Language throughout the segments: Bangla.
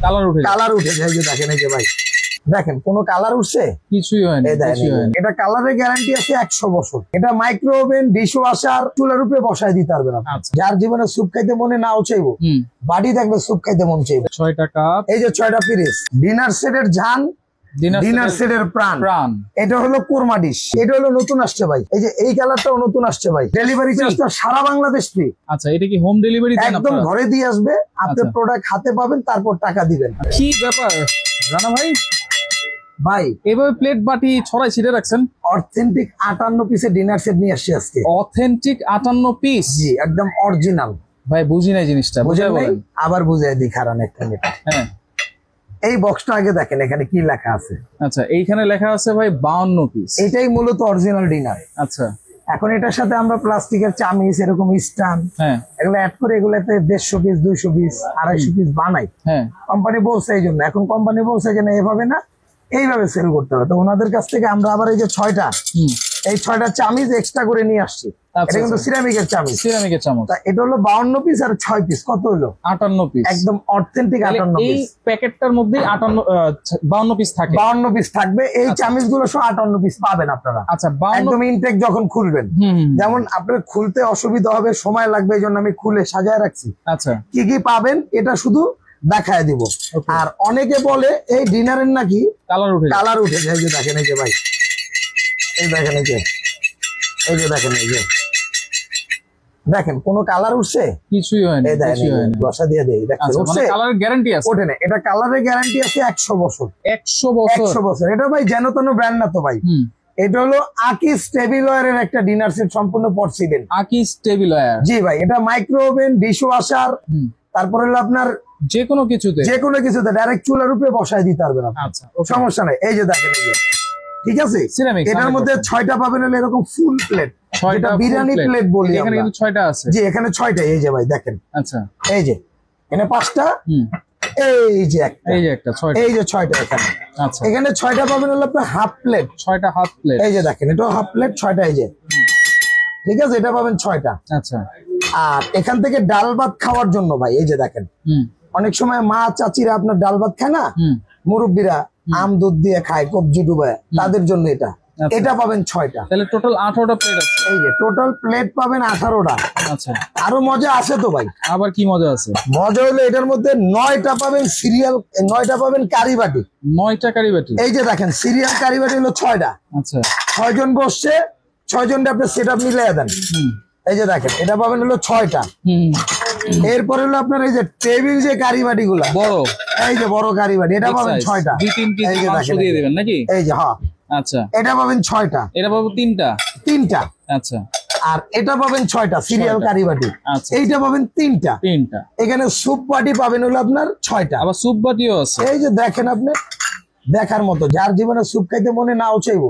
কালার উঠে যায়। এই যে দেখেন, এই যে ভাই দেখেন কোনো কালার উঠছে? কিছুই হয়নি। এটা কালারের গ্যারান্টি আছে 100 বছর। এটা মাইক্রো ওভেন, ডিশওয়াশার, চুলার উপরে বসায় দিতে পারবেন আপনি। যার জীবনে স্যুপ খাইতে মনে নাও চাইবো, বাড়ি দেখবে স্যুপ খাইতে মন চাইবে। 6টা কাপ, এই যে 6টা পিরিস, ডিনার সেটের জান, ডিনার সেটের প্রাণ। এটা হলো কোরমা ডিশ। এটা হলো নতুন আসছে ভাই। এই যে এই কালারটাও নতুন আসছে ভাই। ডেলিভারি চার্জটা সারা বাংলাদেশ ফ্রি। আচ্ছা, এটা কি হোম ডেলিভারি দেন একদম আপনারা? ঘরে দিয়ে আসবে, আপনি প্রোডাক্ট হাতে পাবেন, তারপর টাকা দিবেন। কি ব্যাপার রানা ভাই, ভাই এভাবে প্লেট বাটি ছড়াই ছিটে রাখছেন? অথেন্টিক 58 পিসের ডিনার সেট নিয়ে আসছি আজকে। Authentic 58 piece? জি, একদম অরিজিনাল। ভাই বুঝি নাই জিনিসটা, বুঝাই বলেন। আবার বুঝাই দিই, কারণ একটা মিনিট। হ্যাঁ, এই বক্সটা আগে দেখেন, এখানে কি লেখা আছে। আচ্ছা, এইখানে লেখা আছে ভাই 52 পিস। এটাই মূলত অরিজিনাল ডিনার। আচ্ছা, এখন এটার সাথে আমরা প্লাস্টিকের চামিচ, এরকম স্ট্যান্ড, হ্যাঁ, এগুলো অ্যাড করে এগুলোতে 150 পিস, 200 পিস, 250 পিস বানাই। হ্যাঁ, কোম্পানি বলছে এই জন্য। এখন কোম্পানি বলছে যে না, এভাবে না, এইভাবে সেল করতে হবে। তো ওনাদের কাছ থেকে আমরা আবার এই যে 6টা, এই 6টা চামিচ এক্সট্রা করে নিয়ে আসছি। এটা কিন্তু সিরামিকের চামিচ। সিরামিকের চামচ। এটা হলো 52 পিস আর 6 পিস, কত হলো? 58 পিস। একদম অথেন্টিক 58 এই পিস। প্যাকেটটার মধ্যে 52 পিস থাকে। 52 পিস থাকবে। এই চামিচ গুলো সহ 58 পিস পাবেন আপনারা। আচ্ছা, একদম ইনটেক যখন খুলবেন, যেমন আপনার খুলতে অসুবিধা হবে, সময় লাগবে, এই জন্য আমি খুলে সাজায় রাখছি। আচ্ছা, কি কি পাবেন এটা শুধু দেখায় দিব। আর অনেকে বলে এই ডিনারের নাকি কালার উঠে যায়। এই যে দেখেন, এই যে ভাই, এই দেখেন, এই যে দেখেন, এই যে দেখেন কোনো কালার উঠছে? কিছুই হয়নি। বসা দিয়ে দেই, দেখেন উঠছে। কালারের গ্যারান্টি আছে? ওঠে না। এটা কালারের গ্যারান্টি আছে 100 বছর। 100 বছর? 100 বছর। এটা ভাই যেন তেন ব্র্যান্ড না তো ভাই। এটা হলো আকিস টেবিলওয়্যার এর একটা ডিনার সেট, সম্পূর্ণ পোর্সিলেন। আকিস টেবিলওয়্যার? জি ভাই। এটা মাইক্রো ওভেন, ডিশওয়াশার, তারপর হলো আপনার যে কোনো কিছুতে ডাইরেক্ট চুলার উপরে বসায় দিতে পারবেন আপনি। আচ্ছা, সমস্যা নাই। এই যে দেখেন, এই যে ঠিক আছে। এটার মধ্যে 6টা পাবেন হলো এরকম ফুল প্লেট, যেটা বিরিয়ানি প্লেট বলি আমরা। এখানে কিন্তু 6টা আছে। জি, এখানে 6টা। এই যে ভাই দেখেন। আচ্ছা, এই যে এখানে 5টা, এই যে একটা, এই যে একটা, 6টা, এই যে 6টা এখানে। আচ্ছা, এখানে 6টা পাবেন হলো আপনার হাফ প্লেট। 6টা হাফ প্লেট। এই যে দেখেন, এটা হাফ প্লেট 6টা। এই যে ঠিক আছে, এটা পাবেন 6টা। আচ্ছা, আর এখান থেকে ডাল ভাত খাওয়ার জন্য ভাই, এই যে দেখেন, অনেক সময় মা চাচিরা আপনার ডাল ভাত খায় না, মুরব্বীরা আম দুধ দিয়ে খায়, কবজি ডুবায়, তাদের জন্য এটা। এটা পাবেন 6টা। তাহলে টোটাল 18টা প্লেট আছে। এই যে টোটাল প্লেট পাবেন 18টা। আচ্ছা, আরো মজা আছে তো ভাই। আবার কি মজা আছে? মজা হলো এটার মধ্যে 9টা পাবেন সিরিয়াল, 9টা পাবেন কারি বাটি। 9টা কারি বাটি? এই যে দেখেন, সিরিয়াল কারি বাটি হলো 6টা। আচ্ছা, 6 জন বসছে, 6 জনটা আপনি সেটআপ মিলিয়ে দেন। এই যে দেখেন, এটা পাবেন হলো 6টা। এরপরে হলো আপনার এই যে টেবিল, যে কারি বাটি গুলা বড়, এই যে বড় কারি বাটি, এটা পাবেন 6টা। 2-3 কেজি মাংস দিয়ে দিবেন নাকি? এই যে, হ্যাঁ। আচ্ছা, এটা পাবেন 6টা। এটা পাবো 3টা। আচ্ছা, আর এটা পাবেন 6টা সিরিয়াল কারি বাটি। এইটা পাবেন 3টা। এখানে স্যুপ বাটি পাবেন হলো আপনার 6টা। আবার স্যুপ বাটিও আছে। এই যে দেখেন, আপনি দেখার মতো। যার জীবনে স্যুপ খাইতে মনে নাও চাইবো,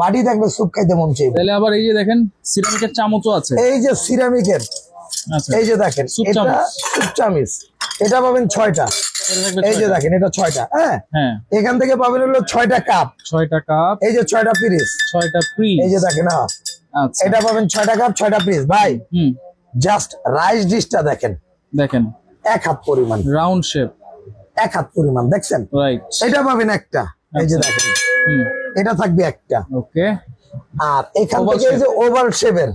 বাড়ি দেখবে স্যুপ খাইতে মন চাইবে। তাহলে আবার এই যে দেখেন, সিরামিকের চামচও আছে। এই যে সিরামিকের, এই যে দেখেন, এটা স্যুপ চামচ, এটা পাবেন 6টা। এই যে দেখেন, এটা 6টা। হ্যাঁ, এখান থেকে পাবেন হলো 6টা কাপ। 6টা কাপ। এই যে 6টা পিস। 6টা পিস। এই যে দেখেন, আচ্ছা, এটা পাবেন 6টা কাপ, 6টা পিস। ভাই জাস্ট রাইস ডিশটা দেখেন, 1 হাত পরিমাণ, রাউন্ড শেপ, 1 হাত পরিমাণ, দেখছেন? রাইট। এটা পাবেন একটা। এই যে দেখেন, এটা থাকবে একটা। ওকে। আর এখান থেকে এই যে ওভাল শেপের,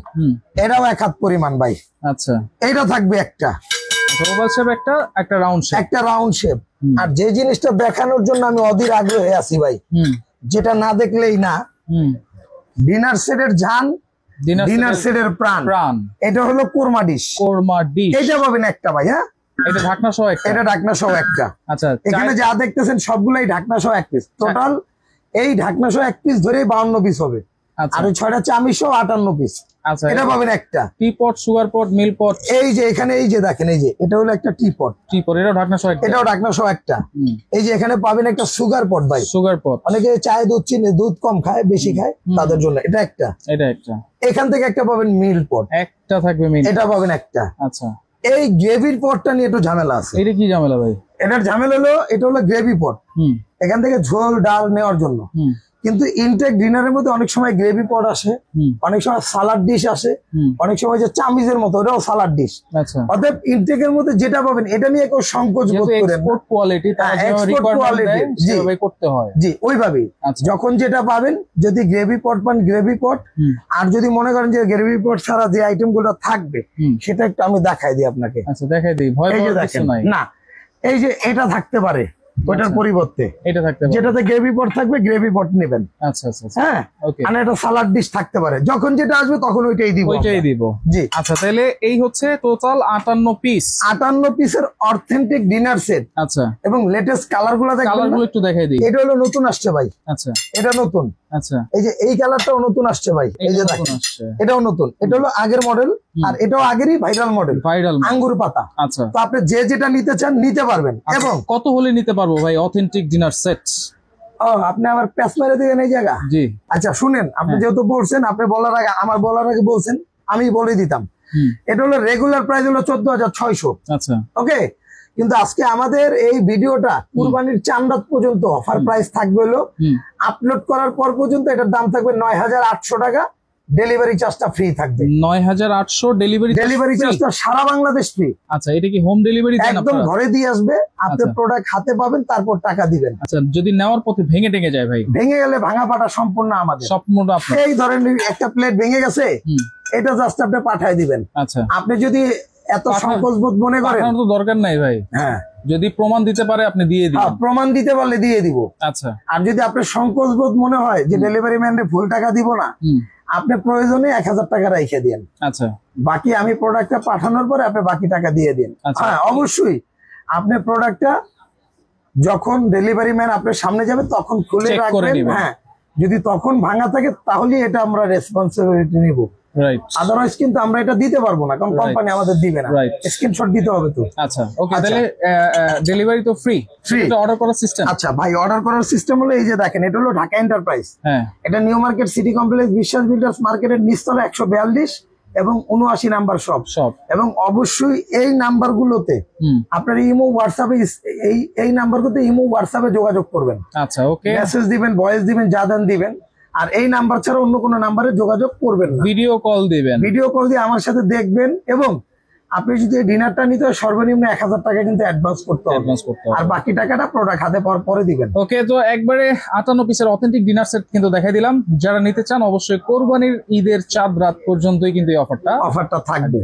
এটাও 1 হাত পরিমাণ ভাই। আচ্ছা, এটা থাকবে একটা। ওভাল শেপ একটা রাউন্ড শেপ, একটা রাউন্ড শেপ। আর যে জিনিসটা দেখানোর জন্য আমি অধীর আগ্রহে আছি ভাই, যেটা না দেখলেই না, ডিনার সেটের জান, ডিনার সেটের প্রাণ। এটা হলো কোরমা ডিশ। এটা পাবেন একটা ভাই। হ্যাঁ, এটা ঢাকনা সহ একটা। এটা ঢাকনা সহ একটা। আচ্ছা, এখানে যা দেখতেছেন সবগুলাই ঢাকনা সহ 1 পিস। টোটাল এই ঢাকনা সহ 1 পিস ধরেই 52 পিস হবে। আর ওই 6টা চামিচ সহ 58 পিস। আচ্ছা, এটা পাবেন একটা। টি পট, সুগার পট, মিল্ক পট। এই যে এখানে, এই যে দেখেন, এই যে এটা হলো একটা টি পট। এটাও ঢাকনা সহ একটা। এটাও ঢাকনা সহ একটা। এই যে এখানে পাবেন একটা সুগার পট ভাই। সুগার পট, অনেকে চায় দুধ, চিনি, দুধ কম খায়, বেশি খায়, তাদের জন্য এটা একটা। এখান থেকে একটা পাবেন মিল্ক পট, একটা থাকবে মিল্ক। এটা পাবেন একটা। আচ্ছা, এই গ্রেভির পটটা নিয়ে একটু ঝামেলা আছে। এটা কি ঝামেলা ভাই? এটার ঝামেলা হলো, এটা হলো গ্রেভি পট। এখান থেকে ঝোল ডাল নেওয়ার জন্য। কিন্তু ইনটেক ডিনারের মধ্যে অনেক সময় গ্রেভি পট আসে, অনেক সময় সালাড ডিশ আসে, অনেক সময় যে চামিজের মতো ওটাও সালাড ডিশ। অতএব ইনটেকের মধ্যে যেটা পাবেন এটা নিয়ে কেউ সংকোচ বোধ করেন না। এক্সপোর্ট কোয়ালিটি, সেভাবে করতে হয়। জি ওইভাবেই যখন যেটা পাবেন, যদি গ্রেভি পট পান গ্রেভি পট, আর যদি মনে করেন যে গ্রেভি পট ছাড়া যে আইটেম গুলো থাকবে সেটা একটু আমি দেখাই দিই আপনাকে। আচ্ছা দেখাই দিই, ভয় পাওয়ার কিছু নাই। না এই যে এটা থাকতে পারে, ওটার পরিবর্তে এটা থাকতে পারে, যেটাতে গ্রেভি পট থাকবে গ্রেভি পট নেবেন। আচ্ছা আচ্ছা হ্যাঁ, আর এটা সালাড ডিশ থাকতে পারে, যখন যেটা আসবে তখন ওইটাই দিব। জি আচ্ছা, তাহলে এই হচ্ছে টোটাল 58 পিস, 58 পিসের অথেন্টিক ডিনার সেট। আচ্ছা, এবং লেটেস্ট কালার গুলো একটু দেখাই দিই। এটা হলো নতুন আসছে ভাই। আচ্ছা, এটা নতুন। আচ্ছা, এই যে এই কালারটাও নতুন আসছে ভাই, এই যে দেখেন এটাও নতুন। এটা হলো আগের মডেল, আর এটাও আগেরই ভাইরাল মডেল, আঙ্গুর পাতা। আচ্ছা, তো আপনি যে যেটা নিতে চান নিতে পারবেন। এবং কত হলে নিতে পারবো ভাই অথেন্টিক ডিনার সেট? আপনি আবার প্যাস মেরে দিবেন এই জায়গা। জি আচ্ছা শুনেন, আপনি যেহেতু বলছেন, আপনি বলার আগে আমার বলার আগে বলছেন, আমি বলে দিতাম। এটা হলো রেগুলার প্রাইস হলো 14,600। আচ্ছা, ওকে, কিন্তু আজকে আমাদের এই ভিডিওটা কুরবানির চাঁদ রাত পর্যন্ত অফার প্রাইস থাকবে হলো, আপলোড করার পর পর্যন্ত এটার দাম থাকবে 9,800 টাকা। ডেলিভারি চার্জটা ফ্রি থাকবে। 9,800 ডেলিভারি চার্জটা সারা বাংলাদেশ ফ্রি। আচ্ছা, এটা কি হোম ডেলিভারি দেন একদম আপনারা? ঘরে দিয়ে আসবে, আপনি প্রোডাক্ট হাতে পাবেন, তারপর টাকা দিবেন। আচ্ছা, যদি নেওয়ার পথে ভেঙে টেঙে যায় ভাই? ভেঙে গেলে ভাঙা পাটা সম্পূর্ণ আমাদের। সম্পূর্ণটা আপনার। এই ধরনের একটা প্লেট ভেঙে গেছে, এটা জাস্ট আপনি পাঠায় দিবেন। আচ্ছা, আপনি যদি এত সংকোচ বোধ মনে করেন, তো দরকার নাই ভাই। হ্যাঁ, যদি প্রমাণ দিতে পারে আপনি দিয়ে দিন। প্রমাণ দিতে পারলে দিয়ে দিব। আচ্ছা, আর যদি আপনার সংকোচ বোধ মনে হয় যে ডেলিভারি ম্যানরে ফুল টাকা দিব না, আপনি প্রয়োজনে 1,000 টাকা রেখে দিন। আচ্ছা, বাকি আমি প্রোডাক্টটা পাঠানোর পরে আপনি বাকি টাকা দিয়ে দিন। হ্যাঁ অবশ্যই, আপনি প্রোডাক্টটা যখন ডেলিভারি ম্যান আপনার সামনে যাবে তখন খুলে রাখবেন। হ্যাঁ, যদি তখন ভাঙা থাকে তাহলে এটা আমরা রেসপন্সিবিলিটি নিব। আদারওয়াইজ কিন্তু আমরা এটা দিতে পারবো না, কারণ কোম্পানি আমাদের দিবে না। স্ক্রিনশট দিতে হবে তো। আচ্ছা, ওকে, তাহলে ডেলিভারি তো ফ্রি। এটা অর্ডার করার সিস্টেম? আচ্ছা ভাই, অর্ডার করার সিস্টেম হলো এই যে দেখেন, এটা হলো ঢাকা এন্টারপ্রাইজ। হ্যাঁ, এটা নিউ মার্কেট সিটি কমপ্লেক্স বিশ্বাস বিল্ডার্স মার্কেটের নিচতলা 142 এবং 79 নাম্বার শপ। এবং অবশ্যই এই নাম্বার গুলোতে আপনার ইমো হোয়াটসঅ্যাপে এই নাম্বারগুলোতে ইমো হোয়াটসঅ্যাপে যোগাযোগ করবেন। আচ্ছা, ওকে, মেসেজ দিবেন, ভয়েস দিবেন, যা দেন দিবেন। আর এই নাম্বার ছাড়া অন্য কোনো নাম্বারে যোগাযোগ করবেন না। ভিডিও কল দিবেন, ভিডিও কল দিয়ে আমার সাথে দেখবেন। এবং আপনি যদি ডিনারটা নিতে হয় সর্বনিম্ন 1,000 টাকা কিন্তু অ্যাডভান্স করতে হবে, আর বাকি টাকাটা প্রোডাক্ট হাতে পাওয়ার পরে দিবেন। ওকে, তো একবারে 58 পিসের অথেন্টিক ডিনার সেট কিন্তু দেখাই দিলাম। যারা নিতে চান অবশ্যই কোরবানির ঈদের চাঁদ রাত পর্যন্তই কিন্তু এই অফারটা থাকবে।